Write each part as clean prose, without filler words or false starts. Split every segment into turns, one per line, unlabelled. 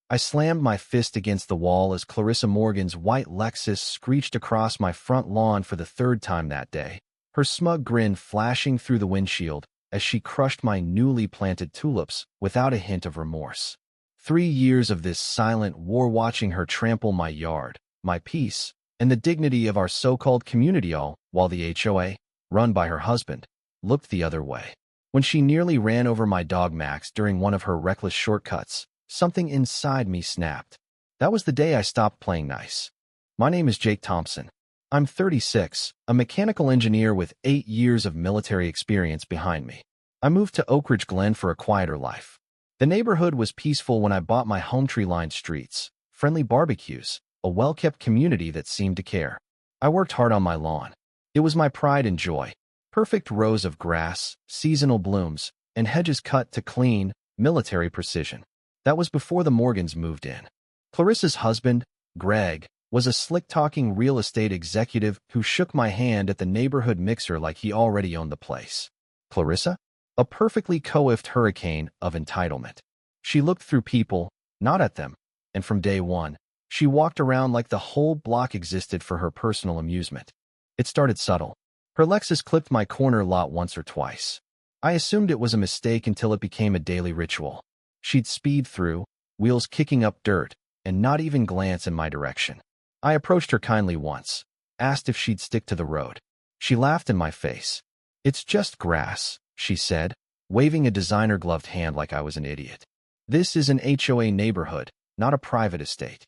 I slammed my fist against the wall as Clarissa Morgan's white Lexus screeched across my front lawn for the third time that day, her smug grin flashing through the windshield as she crushed my newly planted tulips without a hint of remorse. 3 years of this silent war watching her trample my yard, my peace, and the dignity of our so-called community, all while the HOA, run by her husband, looked the other way. When she nearly ran over my dog Max during one of her reckless shortcuts, something inside me snapped. That was the day I stopped playing nice. My name is Jake Thompson. I'm 36, a mechanical engineer with 8 years of military experience behind me. I moved to Oak Ridge Glen for a quieter life. The neighborhood was peaceful when I bought my home, tree-lined streets, friendly barbecues, a well-kept community that seemed to care. I worked hard on my lawn. It was my pride and joy. Perfect rows of grass, seasonal blooms, and hedges cut to clean, military precision. That was before the Morgans moved in. Clarissa's husband, Greg, was a slick-talking real estate executive who shook my hand at the neighborhood mixer like he already owned the place. Clarissa? A perfectly coiffed hurricane of entitlement. She looked through people, not at them, and from day one, she walked around like the whole block existed for her personal amusement. It started subtle. Her Lexus clipped my corner lot once or twice. I assumed it was a mistake until it became a daily ritual. She'd speed through, wheels kicking up dirt, and not even glance in my direction. I approached her kindly once, asked if she'd stick to the road. She laughed in my face. "It's just grass," she said, waving a designer-gloved hand like I was an idiot. "This is an HOA neighborhood, not a private estate."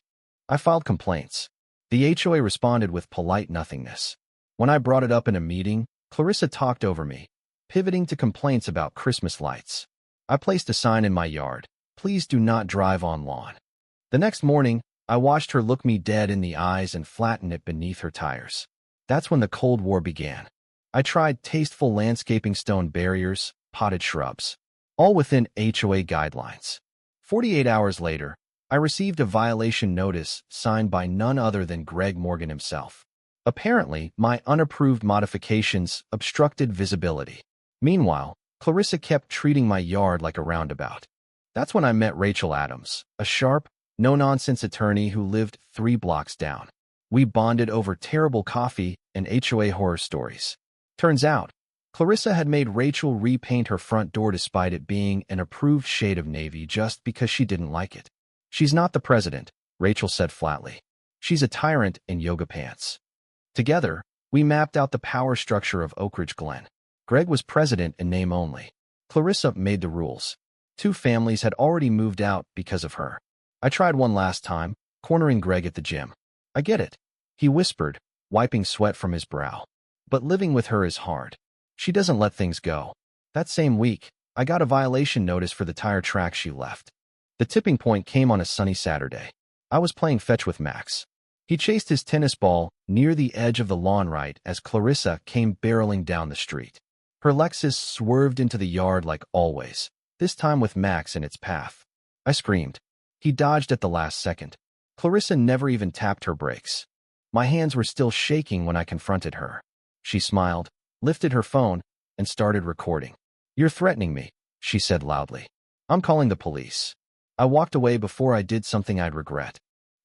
I filed complaints. The HOA responded with polite nothingness. When I brought it up in a meeting, Clarissa talked over me, pivoting to complaints about Christmas lights. I placed a sign in my yard, "Please do not drive on lawn." The next morning, I watched her look me dead in the eyes and flatten it beneath her tires. That's when the Cold War began. I tried tasteful landscaping, stone barriers, potted shrubs, all within HOA guidelines. 48 hours later, I received a violation notice signed by none other than Greg Morgan himself. Apparently, my unapproved modifications obstructed visibility. Meanwhile, Clarissa kept treating my yard like a roundabout. That's when I met Rachel Adams, a sharp, no-nonsense attorney who lived 3 blocks down. We bonded over terrible coffee and HOA horror stories. Turns out, Clarissa had made Rachel repaint her front door despite it being an approved shade of navy just because she didn't like it. "She's not the president," Rachel said flatly. "She's a tyrant in yoga pants." Together, we mapped out the power structure of Oak Ridge Glen. Greg was president in name only. Clarissa made the rules. 2 families had already moved out because of her. I tried one last time, cornering Greg at the gym. "I get it," he whispered, wiping sweat from his brow. "But living with her is hard. She doesn't let things go." That same week, I got a violation notice for the tire track she left. The tipping point came on a sunny Saturday. I was playing fetch with Max. He chased his tennis ball near the edge of the lawn right as Clarissa came barreling down the street. Her Lexus swerved into the yard like always, this time with Max in its path. I screamed. He dodged at the last second. Clarissa never even tapped her brakes. My hands were still shaking when I confronted her. She smiled, lifted her phone, and started recording. "You're threatening me," she said loudly. "I'm calling the police." I walked away before I did something I'd regret.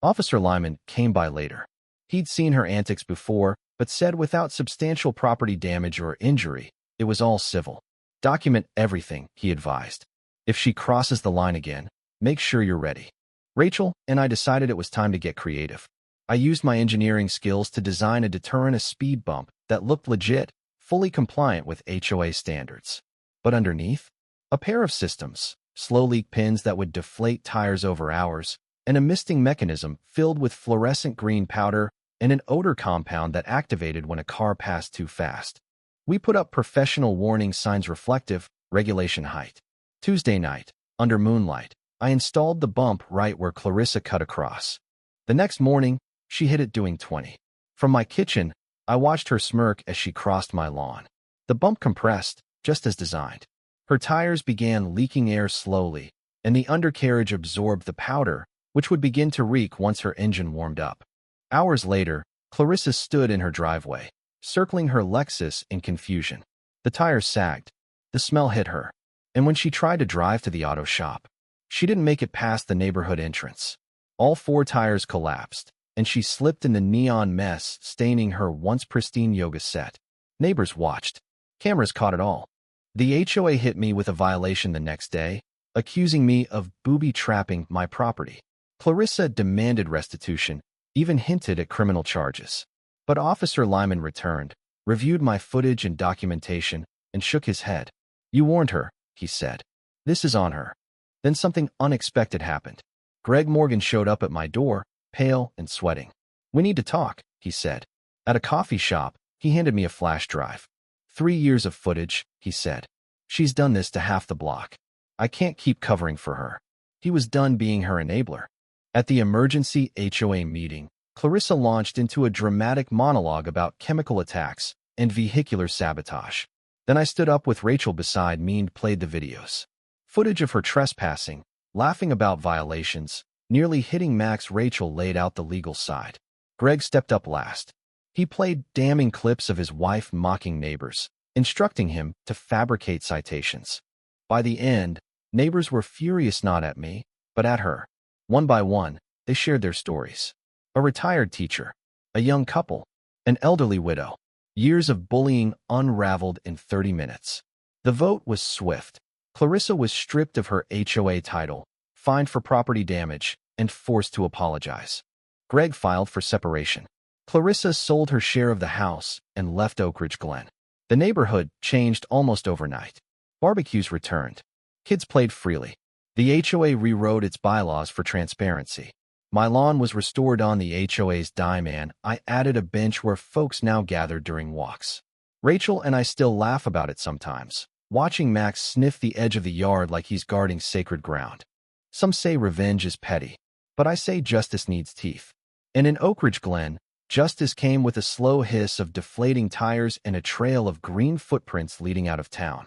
Officer Lyman came by later. He'd seen her antics before, but said without substantial property damage or injury, it was all civil. "Document everything," he advised. "If she crosses the line again, make sure you're ready." Rachel and I decided it was time to get creative. I used my engineering skills to design a deterrent, a speed bump that looked legit, fully compliant with HOA standards. But underneath, a pair of systems, slow-leak pins that would deflate tires over hours, and a misting mechanism filled with fluorescent green powder and an odor compound that activated when a car passed too fast. We put up professional warning signs, reflective, regulation height. Tuesday night, under moonlight, I installed the bump right where Clarissa cut across. The next morning, she hit it doing 20. From my kitchen, I watched her smirk as she crossed my lawn. The bump compressed, just as designed. Her tires began leaking air slowly, and the undercarriage absorbed the powder, which would begin to reek once her engine warmed up. Hours later, Clarissa stood in her driveway, circling her Lexus in confusion. The tires sagged. The smell hit her. And when she tried to drive to the auto shop, She didn't make it past the neighborhood entrance. All four tires collapsed, and she slipped in the neon mess, staining her once pristine yoga set. Neighbors watched. Cameras caught it all. The HOA hit me with a violation the next day, accusing me of booby-trapping my property. Clarissa demanded restitution, even hinted at criminal charges. But Officer Lyman returned, reviewed my footage and documentation, and shook his head. "You warned her," he said. "This is on her." Then something unexpected happened. Greg Morgan showed up at my door, pale and sweating. "We need to talk," he said. At a coffee shop, he handed me a flash drive. 3 years of footage, he said. "She's done this to half the block. I can't keep covering for her." He was done being her enabler. At the emergency HOA meeting, Clarissa launched into a dramatic monologue about chemical attacks and vehicular sabotage. Then I stood up with Rachel beside me and played the videos. Footage of her trespassing, laughing about violations, nearly hitting Max. Rachel laid out the legal side. Greg stepped up last. He played damning clips of his wife mocking neighbors, instructing him to fabricate citations. By the end, neighbors were furious not at me, but at her. One by one, they shared their stories. A retired teacher, a young couple, an elderly widow. Years of bullying unraveled in 30 minutes. The vote was swift. Clarissa was stripped of her HOA title, fined for property damage, and forced to apologize. Greg filed for separation. Clarissa sold her share of the house and left Oak Ridge Glen. The neighborhood changed almost overnight. Barbecues returned. Kids played freely. The HOA rewrote its bylaws for transparency. My lawn was restored on the HOA's dime, and I added a bench where folks now gathered during walks. Rachel and I still laugh about it sometimes, watching Max sniff the edge of the yard like he's guarding sacred ground. Some say revenge is petty, but I say justice needs teeth. And in Oak Ridge Glen, justice came with a slow hiss of deflating tires and a trail of green footprints leading out of town.